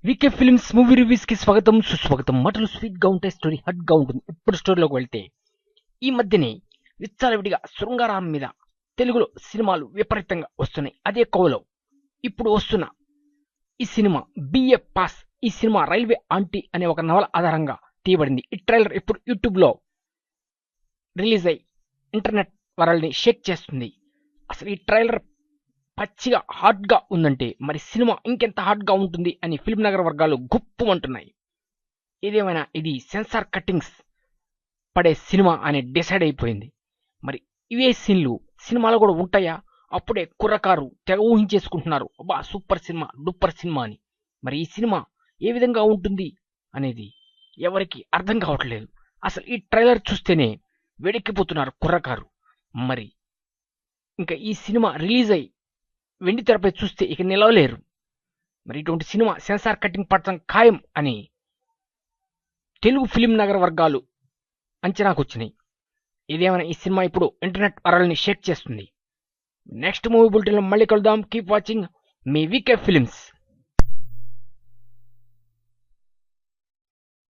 వీకే films movie reviews కి స్వాగతం సుస్వాగతం. మాటలు స్వీట్ గా ఉంటాయి, స్టోరీ హట్ గా ఉంటుంది. ఇప్పుడు స్టోరీలోకి వెళ్తే ఈ మధ్యనే విచ్చలవిడిగా శృంగారం మీద తెలుగులో సినిమాలు విపరీతంగా వస్తున్నాయి. అదే కోవలో ఇప్పుడు వస్తున్న ఈ సినిమా బిఏ పాస్. ఈ సినిమా రైల్వే ఆంటీ అనే ఒక నవల ఆధారంగా తీయబడింది. ఈ ట్రైలర్ ఇప్పుడు యూట్యూబ్ లో రిలీజ్ అయి ఇంటర్నెట్ వరల్డ్ని షేక్ చేస్తుంది. అసలు ఈ ట్రైలర్ పచ్చిగా హాట్ గా ఉందంటే మరి సినిమా ఇంకెంత హాట్ గా ఉంటుంది అని ఫిల్మ్ నగర్ వర్గాలు గుప్పుమంటున్నాయి. ఏదేమైనా ఇది సెన్సార్ కట్టింగ్స్ పడే సినిమా అని డిసైడ్ అయిపోయింది. మరి ఇవే సీన్లు సినిమాలో కూడా ఉంటాయా? అప్పుడే కుర్రకారు తెగ ఊహించేసుకుంటున్నారు, అబ్బా సూపర్ సినిమా డూపర్ సినిమా అని. మరి ఈ సినిమా ఏ విధంగా ఉంటుంది అనేది ఎవరికి అర్థం కావట్లేదు. అసలు ఈ ట్రైలర్ చూస్తేనే వేడెక్కిపోతున్నారు కుర్రకారు. మరి ఇంకా ఈ సినిమా రిలీజ్ అయి వెండి తెరపై చూస్తే ఇక నిలవలేరు. మరి ఇటువంటి సినిమా సెన్సార్ కట్టింగ్ పడటం ఖాయం అని తెలుగు ఫిలిం నగర వర్గాలు అంచనాకు వచ్చినాయి. ఇదేమైనా ఈ సినిమా ఇప్పుడు ఇంటర్నెట్ వరల్డ్ని షేక్ చేస్తుంది. నెక్స్ట్ మూవీ బులెటిన్లో మళ్ళీ కలుద్దాం. కీప్ వాచింగ్ మీ వీకే ఫిలిమ్స్.